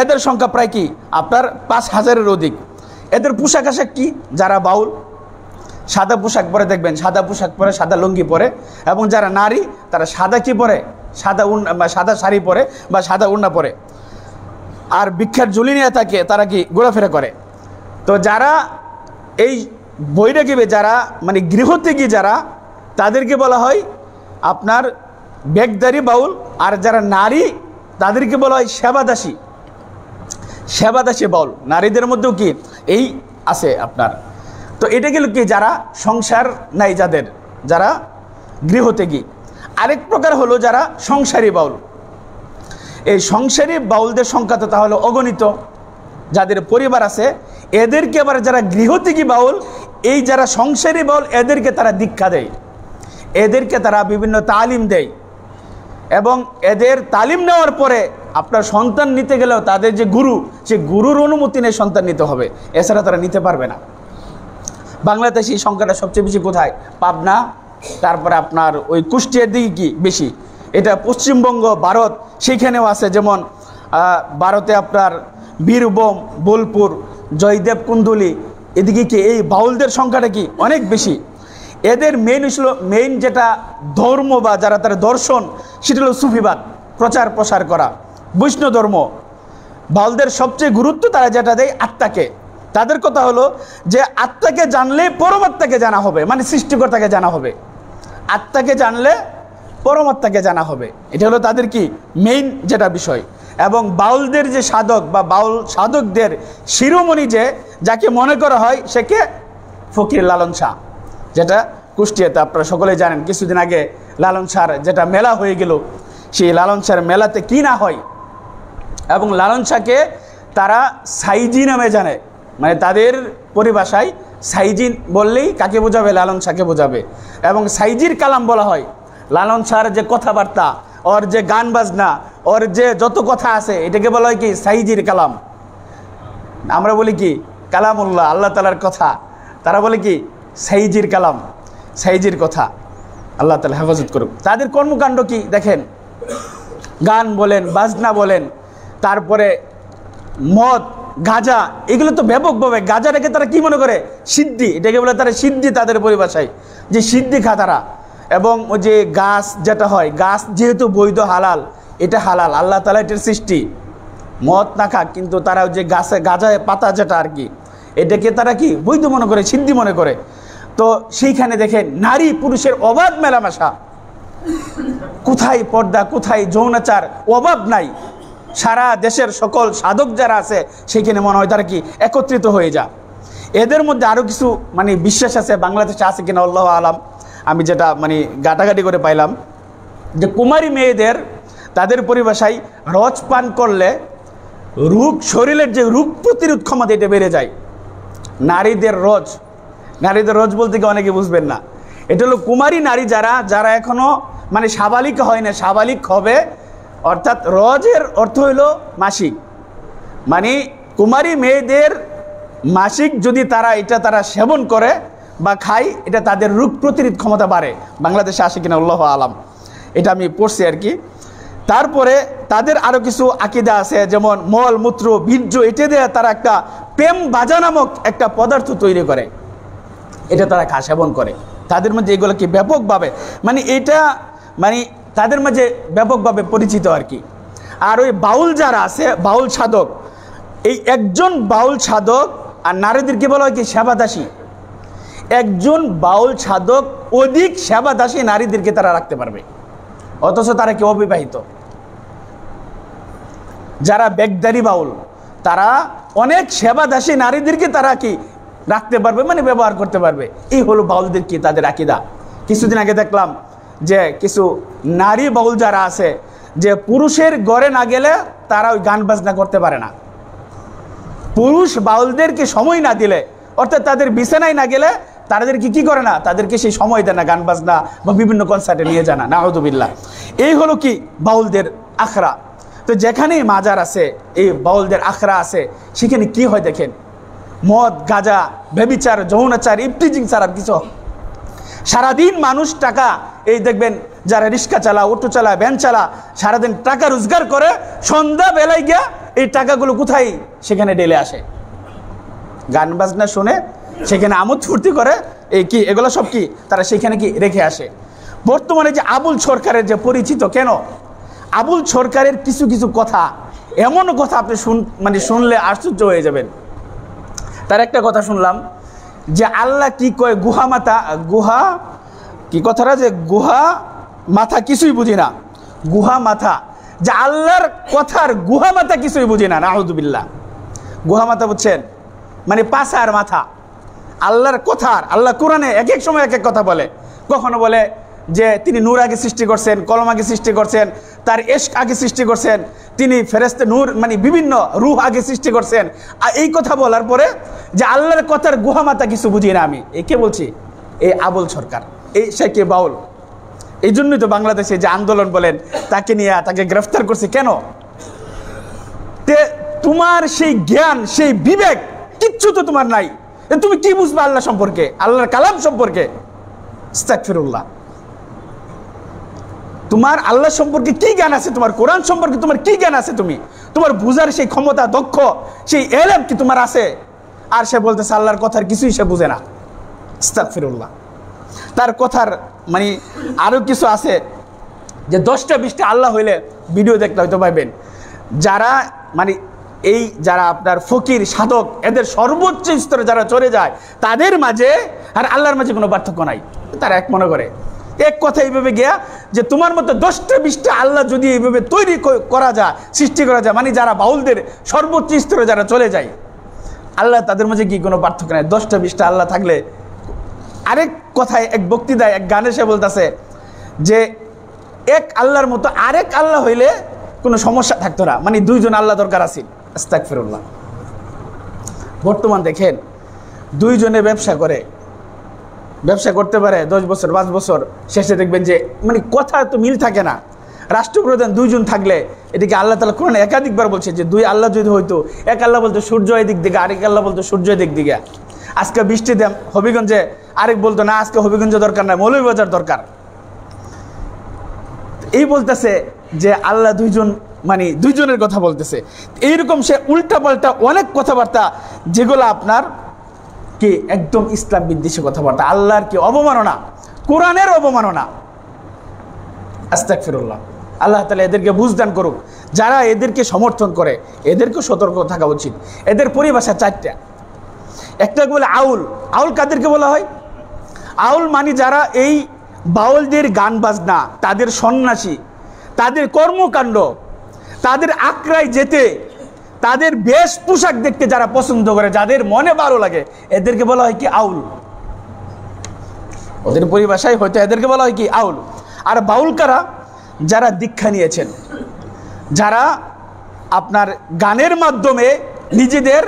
এদের সংখ্যা প্রায় কি আপনার 5,000-এর অধিক। এদের পোশাক আশাক কি? যারা বাউল সাদা পোশাক পরে, দেখবেন সাদা পোশাক পরে, সাদা লুঙ্গি পরে, এবং যারা নারী তারা সাদা কি পরে? সাদা শাড়ি পরে বা সাদা উড়না পরে, আর বিখ্যাত ঝুলি নিয়ে থাকে, তারা কি ঘোরাফেরা করে। তো যারা এই বৈরাগী, যারা মানে গৃহত্যাগী যারা, তাদেরকে বলা হয় আপনার বেগদারি বাউল। আর যারা নারী তাদেরকে বলা হয় সেবাদাসী, সেবাদাসী বাউল। নারীদের মধ্যেও কি এই আছে আপনার। তো এটা গেল কি যারা সংসার নাই, যাদের যারা গৃহত্যাগী। আরেক প্রকার হলো যারা সংসারী বাউল। এই সংসারী বাউলদের সংখ্যা তো তাহলে অগণিত, যাদের পরিবার আছে। এদেরকে আবার যারা গৃহত্যাগী বাউল, এই যারা সংসারী বাউল, এদেরকে তারা দীক্ষা দেয়, এদেরকে তারা বিভিন্ন তালিম দেয়, এবং এদের তালিম নেওয়ার পরে আপনার সন্তান নিতে গেলেও তাদের যে গুরু, সে গুরুর অনুমতি নিয়ে সন্তান নিতে হবে, এছাড়া তারা নিতে পারবে না। বাংলাদেশে এই সংখ্যাটা সবচেয়ে বেশি কোথায়? পাবনা, তারপরে আপনার ওই কুষ্টিয়ার দিকে কি বেশি। এটা পশ্চিমবঙ্গ, ভারত, সেইখানেও আছে। যেমন ভারতে আপনার বীরভূম, বোলপুর, জয়দেব কুন্দুলি, এদিকে কি এই বাউলদের সংখ্যাটা কি অনেক বেশি। এদের মেইন যেটা ধর্ম বা যারা তার দর্শন, সেটা হলো সুফিবাদ, প্রচার প্রসার করা, বৈষ্ণব ধর্ম। বাউলদের সবচেয়ে গুরুত্ব তারা যেটা দেয় আত্মাকে। তাদের কথা হলো যে আত্মাকে জানলে পরমাত্মাকে জানা হবে, মানে সৃষ্টিকর্তাকে জানা হবে। আত্মাকে জানলে পরমাত্মাকে জানা হবে, এটা হলো তাদের কি মেইন যেটা বিষয়। এবং বাউলদের যে সাধক বা বাউল সাধকদের শিরোমণি যাকে মনে করা হয়, সে কে? ফকির লালন শাহ, যেটা কুষ্টিয়াতে আপনারা সকলেই জানেন। কিছুদিন আগে লালন শাহর যেটা মেলা হয়ে গেল, সেই লালন শাহর মেলাতে কি না হয়। এবং লালন শাহকে তারা সাইজি নামে জানে, মানে তাদের পরিভাষায় সাইজি বললেই কাকে বোঝাবে? লালন শাহকে বোঝাবে। এবং সাইজির কালাম বলা হয়। লালন শাহর যে কথাবার্তা, ওর যে গান বাজনা, ওর যে যত কথা আছে, এটাকে বলা হয় কি সাইজির কালাম। আমরা বলি কি কালামুল্লাহ, আল্লাহ তাআলার কথা, তারা বলে কি সাইজির কালাম, সাইজির কথা। আল্লাহ তাআলা হেফাজত করুক। তাদের কর্মকাণ্ড কি দেখেন, গান বলেন, বাজনা বলেন, তারপরে মদ, গাঁজা, এগুলো তো ব্যাপকভাবে। গাঁজাটাকে তারা কি মনে করে? সিদ্ধি, এটাকে বলে তারা সিদ্ধি, তাদের পরিভাষায় যে সিদ্ধি খা তারা। এবং ওই যে গাছ যেটা হয়, গাছ যেহেতু বৈধ, হালাল, এটা হালাল, আল্লাহ তাআলা এটার সৃষ্টি, মদ না খাক, কিন্তু তারা ওই যে গাছে গাঁজায় পাতা যেটা আর কি, এটাকে তারা কি বৈধ মনে করে, সিদ্ধি মনে করে। তো সেইখানে দেখেন নারী পুরুষের অবাধ মেলামেশা, কোথায় পর্দা, কোথায় যৌনাচার, অভাব নাই। সারা দেশের সকল সাধক যারা আছে সেইখানে মনে হয় তারা কি একত্রিত হয়ে যা। এদের মধ্যে আরও কিছু মানে বিশ্বাস আছে, বাংলাদেশে আছে কিনা আল্লাহু আলাম। আমি যেটা মানে গাটাগাটি করে পাইলাম যে কুমারী মেয়েদের তাদের পরিভাষায় রজ পান করলে রোগ, শরীরের যে রোগ প্রতিরোধ ক্ষমতা এটা বেড়ে যায়। নারীদের রজ বলতে কি অনেকে বুঝবেন না, এটা হলো কুমারী নারী যারা এখনো মানে সাবালিক হয় না, সাবালিক হবে, অর্থাৎ রজের অর্থ হইল মাসিক, মানে কুমারী মেয়েদের মাসিক যদি তারা সেবন করে বা খায়, এটা তাদের রোগ প্রতিরোধ ক্ষমতা বাড়ে। বাংলাদেশে আসে কিনা আল্লাহু আলাম, এটা আমি পড়ছি আর কি। তারপরে তাদের আরও কিছু আকিদা আছে, যেমন মল মূত্র বীর্য এটা দিয়ে তারা একটা প্রেম বাজা নামক একটা পদার্থ তৈরি করে, এটা তারা খা সেবন করে। তাদের মধ্যে এগুলো কি ব্যাপকভাবে এটা তাদের মাঝে ব্যাপকভাবে পরিচিত আর কি। আর ওই বাউল যারা আছে, বাউল সাধক, এই একজন বাউল সাধক আর নারীদেরকে বলা হয় কি সেবাদাসী। একজন বাউল সাধক অধিক সেবাদাসী নারীদেরকে তারা রাখতে পারবে, অথচ তারা কি অবিবাহিত। যারা বেগদারি বাউল তারা অনেক সেবাদাসী নারীদেরকে তারা কি রাখতে পারবে, ব্যবহার করতে পারবে। এই হলো বাউলদের কি তাদের আকীদা। কিছুদিন আগে দেখলাম যে কিছু নারী বাউল যারা আছে, যে পুরুষের ঘরে না গেলে তারা ওই গান বাজনা করতে পারে না। পুরুষ বাউলদেরকে সময় না দিলে, অর্থাৎ তাদের বিছানায় না গেলে তাদেরকে কি করে না, তাদেরকে সেই সময় দেয় না গান বাজনা বা বিভিন্ন কনসার্টে নিয়ে যায় না। নাউযুবিল্লাহ। এই হলো কি বাউলদের আখড়া। তো যেখানেই মাজার আছে, এই বাউলদের আখড়া আছে, সেখানে কি হয় দেখেন, মদ গাঁজা ব্যভিচার যৌনাচার ইফটিজিং ছাড়া কিছু। সারাদিন মানুষ টাকা, এই দেখবেন যারা রিক্সা চালা, অটো চালা, ভ্যান চালা, সারাদিন টাকা রোজগার করে, সন্ধ্যা বেলায় গিয়া এই টাকাগুলো কোথায় সেখানে ঢেলে আসে, গান বাজনা শুনে সেখানে আমোদ ফুর্তি করে। এই কি এগুলো সব কি তারা সেখানে কি রেখে আসে। বর্তমানে যে আবুল সরকারের যে পরিচিত, কেন আবুল সরকারের কিছু কিছু কথা, এমন কথা আপনি শুনলে আশ্চর্য হয়ে যাবেন। তার একটা কথা শুনলাম যে আল্লাহ কি কয় গুহা মাথা, গুহা কি কথাটা, যে গুহা মাথা কিছুই বুঝি না, গুহা মাথা, যে আল্লাহর কথার গুহা মাথা কিছুই বুঝি না। নাউযুবিল্লাহ। গুহা মাথা বুঝছেন, পাছার মাথা। আল্লাহর কথার, আল্লাহ কোরআনে এক এক সময় এক এক কথা বলে। কখনো বলে যে তিনি নূর আগে সৃষ্টি করছেন, কলম আগে সৃষ্টি করছেন, তার ইশক আগে সৃষ্টি করছেন, তিনি ফেরেশতা নূর বিভিন্ন রূহ আগে সৃষ্টি করছেন। আর এই কথা বলার পরে যে আল্লাহর কথার গুহা মাথা কিছু বুঝি না আমি, একে বলছি এই আবুল সরকার, এই শেখে বাউল। এই জন্যই তো বাংলাদেশে যে আন্দোলন বলেন, তাকে নিয়ে তাকে গ্রেফতার করছে কেন? তোমার সেই জ্ঞান, সেই বিবেক কিচ্ছু তো তোমার নাই। তুমি কি বুঝবে আল্লাহ সম্পর্কে, আল্লাহর কালাম সম্পর্কে? আস্তাগফিরুল্লাহ। তোমার আল্লাহ সম্পর্কে কি জ্ঞান আছে? তোমার কোরআন সম্পর্কে তোমার কি জ্ঞান আছে? তোমার বুঝার সেই ক্ষমতা, দক্ষ সেই এলেম কি তোমার আছে? আর সে বলতেছে আল্লাহর কথার কিছুই সে বুঝে না। আস্তাগফিরুল্লাহ। তার কথার আরো কিছু আছে যে 10টা 20টা আল্লাহ হইলে ভিডিও দেখতে হয়তো পাইবেন। যারা যারা আপনার ফকির সাধক, এদের সর্বোচ্চ স্তরে যারা চলে যায়, তাদের মাঝে আর আল্লাহর মাঝে কোনো পার্থক্য নাই। তারা এক মনে করে, এক কথা এইভাবে গিয়া যে তোমার মতো 10টা 20টা আল্লাহ যদি এইভাবে তৈরি করা যায়, সৃষ্টি করা যায়, যারা বাউলদের সর্বোচ্চ স্তরে যারা চলে যায়, আল্লাহ তাদের মাঝে কি কোনো পার্থক্য নাই? 10টা 20টা আল্লাহ থাকলে। আরেক কথায়, এক বক্তৃতায়, এক গানে সে বলতেছে যে এক আল্লাহর মতো আরেক আল্লাহ হইলে কোনো সমস্যা থাকতো না, 2জন আল্লাহ দরকার আছে। আস্তাগফিরুল্লাহ। বর্তমান দেখেন 2জনে ব্যবসা করতে পারে 10 বছর 5 বছর, শেষে দেখবেন যে কথা তো মিল থাকে না। রাষ্ট্রপ্রধান 2জন থাকলে, এদিকে আল্লাহ তাআলা কোরআনে একাধিকবার বলছে যে 2 আল্লাহ যদি হইতো, এক আল্লাহ বলতো সূর্য এদিক দিকে, আরেক আল্লাহ বলতো সূর্য এদিক দিকে। আজকে বৃষ্টি দেন হবিগঞ্জে, আরেক বলতো না আজকে হবিগঞ্জে দরকার নাই, মৌলভীবাজার দরকার। এই বলতেছে যে আল্লাহ 2জন, 2জনের কথা বলতেছে। এইরকম সে উল্টা পাল্টা অনেক কথাবার্তা, যেগুলো আপনার কি একদম ইসলাম বিদ্বেষী কথাবার্তা, আল্লাহর কি অবমাননা, কোরআনের অবমাননা। আস্তাগফিরুল্লাহ। আল্লাহ তাআলা এদেরকে বুঝদান করুক। যারা এদেরকে সমর্থন করে, এদেরকে সতর্ক থাকা উচিত। এদের পরিভাষা 4টা। একটা বলে আউল। আউল কাদেরকে বলা হয়? আউল যারা এই বাউলদের গান বাজনা, তাদের সন্ন্যাসী, তাদের কর্মকাণ্ড, তাদের আক্রায় যেতে, তাদের বেশ পোশাক দেখতে যারা পছন্দ করে, যাদের মনে ভালো লাগে, এদেরকে বলা হয় কি আউল। ওদের পরিভাষায় হয়তো এদেরকে বলা হয় কি আউল। আর বাউল কারা? যারা দীক্ষা নিয়েছেন, যারা আপনার গানের মাধ্যমে নিজেদের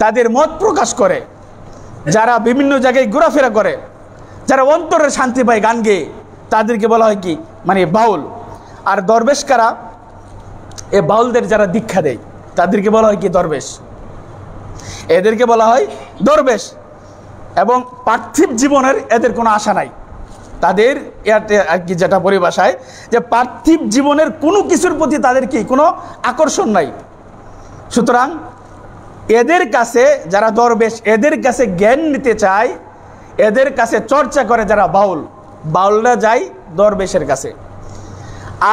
তাদের মত প্রকাশ করে, যারা বিভিন্ন জায়গায় ঘোরাফেরা করে, যারা অন্তরের শান্তি পায় গান গেয়ে, তাদেরকে বলা হয় কি বাউল। আর দরবেশ কারা? এ বাউলদের যারা দীক্ষা দেয়, তাদেরকে বলা হয় কি দরবেশ। এদেরকে বলা হয় দরবেশ। এবং পার্থিব জীবনের এদের কোনো আশা নাই, তাদের আর কি যেটা পরিভাষায় যে পার্থিব জীবনের কোনো কিছুর প্রতি তাদের কি কোনো আকর্ষণ নাই। সুতরাং এদের কাছে যারা দরবেশ, এদের কাছে জ্ঞান নিতে চায়, এদের কাছে চর্চা করে যারা বাউলরা যায় দরবেশের কাছে।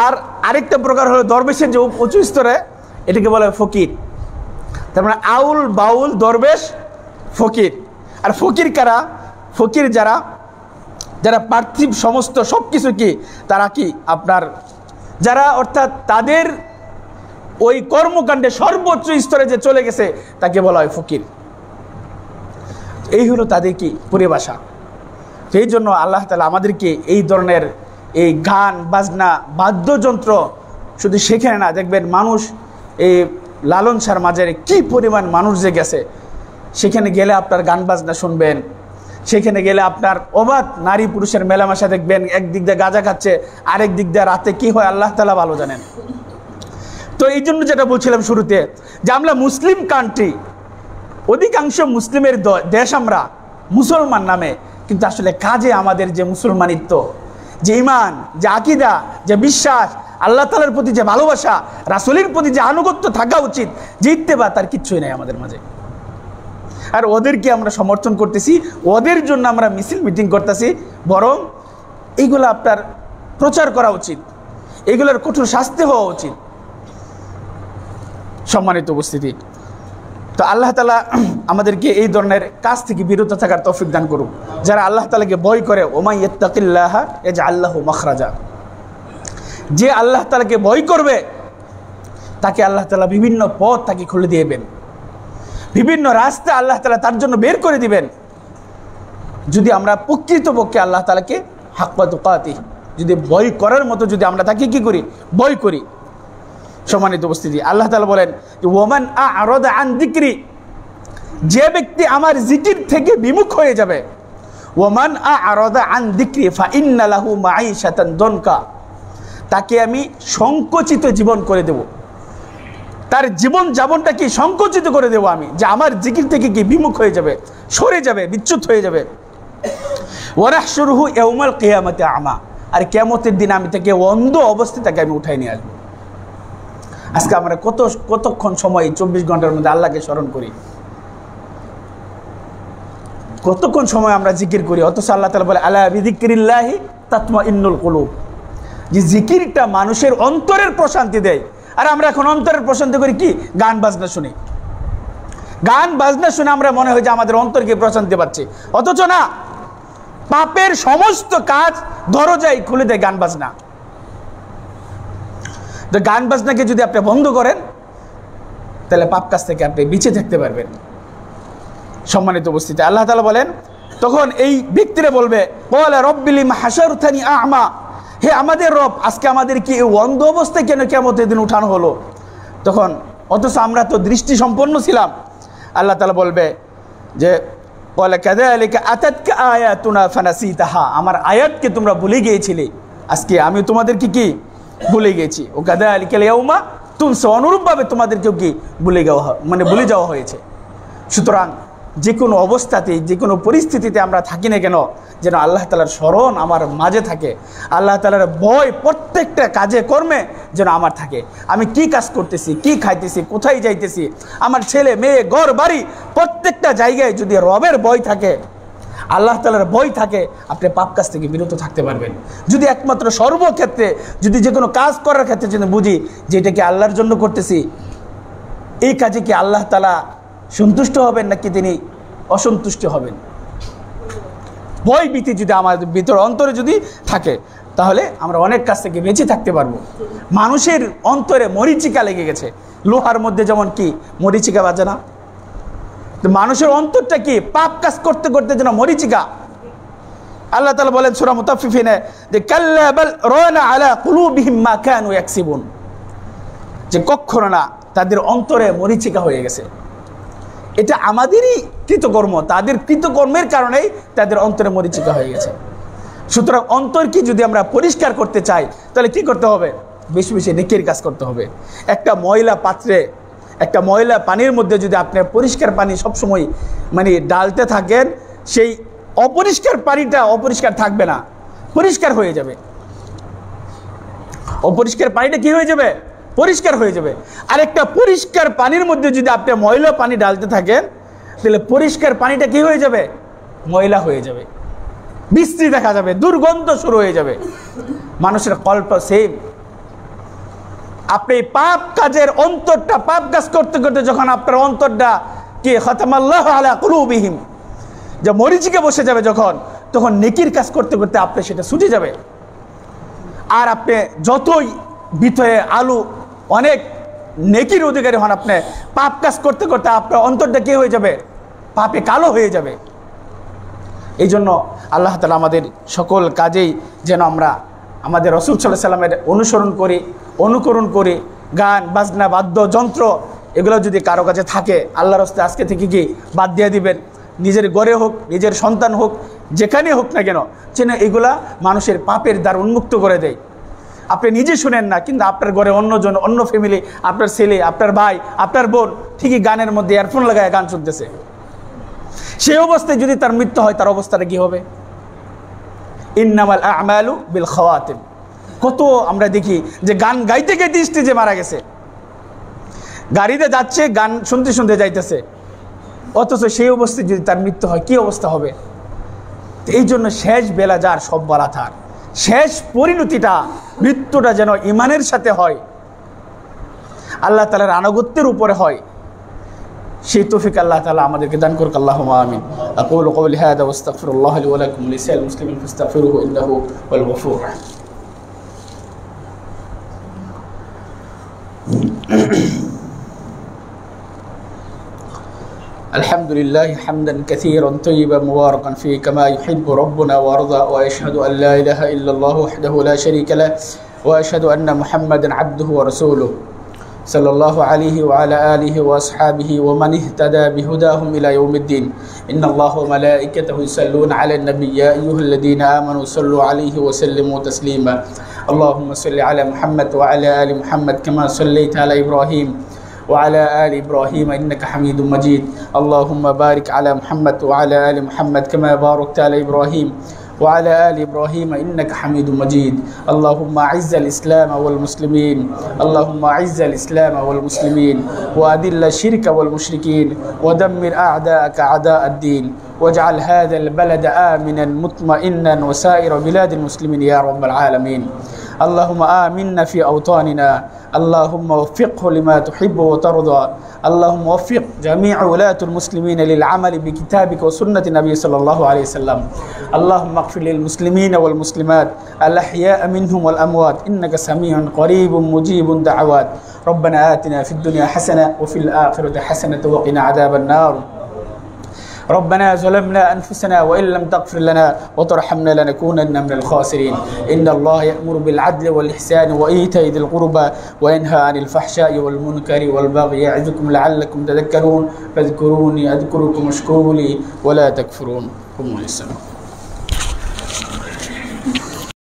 আর আরেকটা প্রকার হলো দরবেশের যে উঁচু স্তরে, এটাকে বলে ফকির। তার মানে আউল, বাউল, দরবেশ, ফকির। আর ফকির কারা? ফকির যারা পার্থিব সমস্ত সব কিছু কি তারা কি আপনার যারা অর্থাৎ তাদের ওই কর্মকাণ্ডে সর্বোচ্চ স্তরে যে চলে গেছে তাকে বলা হয় ফকির। এই হলো তাদের কি পরিভাষা। সেই জন্য আল্লাহ তাআলা আমাদেরকে এই ধরনের এই গান বাজনা বাদ্যযন্ত্র শুধু সেখানে না, দেখবেন মানুষ এই লালন শাহর মাজারে কি পরিমাণ মানুষ যে গেছে, সেখানে গেলে আপনার গান বাজনা শুনবেন, সেখানে গেলে আপনার অবাধ নারী পুরুষের মেলামেশা দেখবেন। একদিক দিয়ে গাঁজা খাচ্ছে, আরেক দিক দিয়ে রাতে কি হয় আল্লাহ তাআলা ভালো জানেন। তো এই জন্য যেটা বলছিলাম শুরুতে, যে আমরা মুসলিম কান্ট্রি, অধিকাংশ মুসলিমের দেশ, আমরা মুসলমান নামে, কিন্তু আসলে কাজে আমাদের যে মুসলমানিত্ব, যে ঈমান, যে আকীদা, যে বিশ্বাস, আল্লাহ তাআলার প্রতি যে ভালোবাসা, রাসূলের প্রতি যে আনুগত্য থাকা উচিত, যে ইত্তেবা, তার কিচ্ছুই নাই আমাদের মাঝে। আর ওদেরকে আমরা সমর্থন করতেছি, ওদের জন্য আমরা মিছিল মিটিং করতেছি। বরং এইগুলো আপনার প্রচার করা উচিত, এইগুলোর কঠোর শাস্তি হওয়া উচিত। সম্মানিত উপস্থিতি, তো আল্লাহ তাআলা আমাদেরকে এই ধরনের কাজ থেকে বিরত থাকার তৌফিক দান করুক। যারা আল্লাহ তাআলাকে ভয় করে, ওমাই ইয়াত্তাকিল্লাহা ইয়াজআল লাহু মাখরাজা, যে আল্লাহ তাআলাকে ভয় করবে তাকে আল্লাহ তাআলা বিভিন্ন পথ তাকে খুলে দিবেন, বিভিন্ন রাস্তা আল্লাহ তাআলা তার জন্য বের করে দিবেন। যদি আমরা প্রকৃতপক্ষে আল্লাহ তাআলাকে হাক্কা তুকাতি, যদি ভয় করার মতো যদি আমরা তাকে কি করি, ভয় করি। সম্মানিত উপস্থিতি, আল্লাহ তাআলা বলেন ওয়ামান আ'রাদা আন যিকরি, যে ব্যক্তি আমার জিকির থেকে বিমুখ হয়ে যাবে, ওয়ামান আ'রাদা আন যিকরি ফাইন্না লাহু মাঈশাতান দনকা, তাকে আমি সংকুচিত জীবন করে দেব, তার জীবন যাপনটা কি সংকুচিত করে দেব আমি, যে আমার জিকির থেকে কি বিমুখ হয়ে যাবে, সরে যাবে, বিচ্যুত হয়ে যাবে। ওয়া নাহশুরুহু ইয়াউমাল কিয়ামাতি আমা, আর কিয়ামতের দিন আমি তাকে অন্ধ অবস্থায় তাকে আমি উঠাই নিয়ে আসবো। আজকে আমরা কতক্ষণ সময় 24 ঘন্টার মধ্যে আল্লাহকে স্মরণ করি, কতক্ষণ সময় আমরা জিকির করি, অথচ আল্লাহ তাআলা বলে আলা বিযিকরিল্লাহি তাতমাইন্নুল কুলুব, যে জিকিরটা মানুষের অন্তরের প্রশান্তি দেয়। আর আমরা এখন অন্তরের প্রশান্তি করি কি, গান বাজনা শুনি। গান বাজনা শুনে আমরা মনে হয় যে আমাদের অন্তরকে প্রশান্তি পাচ্ছে, অথচ না, পাপের সমস্ত কাজ দরজায় খুলে দেয় গান বাজনা। তো গান বাজনাকে যদি আপনি বন্ধ করেন, তাহলে পাপ কাজ থেকে আপনি বেঁচে থাকতে পারবেন। সম্মানিত উপস্থিতি, আল্লাহ তাআলা বলেন, তখন এই ব্যক্তিরা বলবে ক্বালা রাব্বি লিমা হাশারতানি আ'মা, হে আমাদের রব, আজকে আমাদের কি অন্ধ অবস্থায় কেন কিয়ামতের দিন উঠানো হলো? তখন অথচ আমরা তো দৃষ্টি সম্পন্ন ছিলাম। আল্লাহ তাআলা বলবে যে ক্বালা কাযালিকা আতাতকা আয়াতুনা ফানাসিতাহা, আমার আয়াতকে তোমরা ভুলে গিয়েছিলে, আজকে আমি তোমাদেরকে কি ভুলে গেছি। ও কাযালিকাল ইয়াউমা তুনসা, অনুরূপভাবে তোমাদেরকেও কি ভুলে যাওয়া হয়েছে। সুতরাং যে কোনো অবস্থাতেই, যে কোনো পরিস্থিতিতে আমরা থাকি না কেন, যেন আল্লাহ তাআলার স্মরণ আমার মাঝে থাকে, আল্লাহ তাআলার ভয় প্রত্যেকটা কাজে কর্মে যেন আমার থাকে। আমি কি কাজ করতেছি, কি খাইতেছি, কোথায় যাইতেছি, আমার ছেলে মেয়ে ঘর বাড়ি প্রত্যেকটা জায়গায় যদি রবের ভয় থাকে, আল্লাহ তাআলার ভয় থাকে, আপনি পাপ কাজ থেকে বিরত থাকতে পারবেন। যদি একমাত্র সর্বক্ষেত্রে, যদি যে কোনো কাজ করার ক্ষেত্রে যদি বুঝি যে এটাকে আল্লাহর জন্য করতেছি, এই কাজে কি আল্লাহ তাআলা সন্তুষ্ট হবেন নাকি তিনি অসন্তুষ্ট হবেন, ভয় ভীতি যদি আমাদের ভিতর অন্তরে যদি থাকে, তাহলে আমরা অনেক কাজ থেকে বেঁচে থাকতে পারবো। মানুষের অন্তরে মরিচিকা লেগে গেছে, লোহার মধ্যে যেমন কি মরিচিকা বাজে না, তো মানুষের অন্তরটা কি পাপ কাজ করতে করতে যেন মরিচিকা। আল্লাহ তাআলা বলেন সূরা মুতাফফিফিনে যে কাল্লা বাল রানা আলা কুলুবিহিম মা কানু ইয়াকসিবুন, যে কখনো না, তাদের অন্তরে মরিচিকা হয়ে গেছে। এটা আমাদেরই কৃতকর্ম, তাদের কৃতকর্মের কারণেই তাদের অন্তরে মরিচিকা হয়ে গেছে। সুতরাং অন্তরকে যদি আমরা পরিষ্কার করতে চাই, তাহলে কি করতে হবে, বেশি বেশি নেকির কাজ করতে হবে। একটা ময়লা পাত্রে, একটা ময়লা পানির মধ্যে যদি আপনি পরিষ্কার পানি সবসময় ডালতে থাকেন, সেই অপরিষ্কার পানিটা অপরিষ্কার থাকবে না। পরিষ্কার হয়ে যাবে। অপরিষ্কার পানিটা কি হয়ে যাবে? পরিষ্কার হয়ে যাবে। আর একটা পরিষ্কার পানির মধ্যে যদি আপনি ময়লা পানি ঢালতে থাকেন, তাহলে পরিষ্কার পানিটা কি হয়ে যাবে? ময়লা হয়ে যাবে, বিশ্রী দেখা যাবে, দুর্গন্ধ শুরু হয়ে যাবে। মানুষের কল্প সেম। আপনি পাপ কাজের অন্তরটা, পাপ কাজ করতে করতে যখন আপনার অন্তরটা কি খতামাল্লাহু আলা কুলুবিহিম, যে মরিচিকে বসে যাবে যখন, তখন নেকির কাজ করতে করতে আপনি সেটা ছুটে যাবে। আর আপনি যতই ভিতরে আলু অনেক নেকির অধিকারী হন, আপনি পাপ কাজ করতে করতে আপনার অন্তরটা কি হয়ে যাবে? পাপে কালো হয়ে যাবে। এই জন্য আল্লাহ তাআলা আমাদের সকল কাজেই যেন আমরা আমাদের রাসূল সাল্লাল্লাহু আলাইহি সাল্লামের অনুকরণ করি। গান বাজনা বাদ্যযন্ত্র এগুলো যদি কারো কাছে থাকে, আল্লাহর রাস্তায় আজকে থেকে কি বাদ দিয়ে দিবেন। নিজের ঘরে হোক, নিজের সন্তান হোক, যেখানে হোক না কেন, যেন এগুলা মানুষের পাপের দ্বার উন্মুক্ত করে দেয়। আপনি নিজে শুনেন না, কিন্তু আপনার ঘরে অন্যজন, অন্য ফ্যামিলি, আপনার ছেলে, আপনার ভাই, আপনার বোন ঠিকই গানের মধ্যে ইয়ারফোন লাগায় গান শুনতেছে। সেই অবস্থায় যদি তার মৃত্যু হয়, তার অবস্থাটা কি হবে? ইন্নামাল আমালু বিল খাওয়াতিম। কত আমরা দেখি যে গান গাইতে গাইতে স্টেজে মারা গেছে, গাড়িতে যাচ্ছে গান শুনতে শুনতে যাইতেছে, অথচ সেই অবস্থায় যদি তার মৃত্যু হয়, কি অবস্থা হবে? এই জন্য শেষ বেলা যার সব বলা থার, শেষ পরিণতিটা, মৃত্যুটা যেন ইমানের সাথে হয়, আল্লাহ তাআলার আনুগত্যের উপরে হয়, সেই তৌফিক আল্লাহ তাআলা আমাদেরকে দান করুক। আল্লাহুম্মা আমিন। আকুলু কওলি হাযা ওয়া আস্তাগফিরুল্লাহ লি ওয়া লাকুম লিসাইরিল মুসলিমিন ফাস্তাগফিরুহু ইন্নাহু হুয়াল গফুর। الحمد لله حمدا كثيرا طيبا مباركا فيه كما يحب ربنا ويرضى، واشهد ان لا اله الا الله وحده لا شريك له، واشهد ان محمدا عبده ورسوله صلى الله عليه وعلى اله واصحابه ومن اهتدى بهداهم الى يوم الدين. ان الله وملائكته يصلون على النبي يا ايها الذين امنوا صلوا عليه وسلموا تسليما. اللهم صل على محمد وعلى ال محمد كما صليت على ابراهيم وعلى آل إبراهيم إنك حميد مجيد. اللهم بارك على محمد وعلى آل محمد كما باركت على إبراهيم وعلى آل إبراهيم إنك حميد مجيد. اللهم أعز الإسلام والمسلمين، اللهم أعز الإسلام والمسلمين، وأذل الشرك والمشركين، ودمر أعداءك أعداء الدين، واجعل هذا البلد آمنا مطمئنا وسائر بلاد المسلمين يا رب العالمين. اللهم آمنا في أوطاننا، اللهم وفقه لما تحب وترضى، اللهم وفق جميع ولاة المسلمين للعمل بكتابك وسنة النبي صلى الله عليه وسلم. اللهم اغفر للمسلمين والمسلمات الأحياء منهم والأموات إنك سميع قريب مجيب دعوات. ربنا آتنا في الدنيا حسنة وفي الآخرة حسنة وقنا عذاب النار. ربنا ظلمنا أنفسنا وإن لم تغفر لنا وترحمنا لنكونن من الخاسرين. إن الله يأمر بالعدل والإحسان وإيتاء ذي القربى وينهى عن الفحشاء والمنكر والبغي يعظكم لعلكم تذكرون. فاذكروني أذكركم واشكروا لي ولا تكفرون. قوموا للصلاة.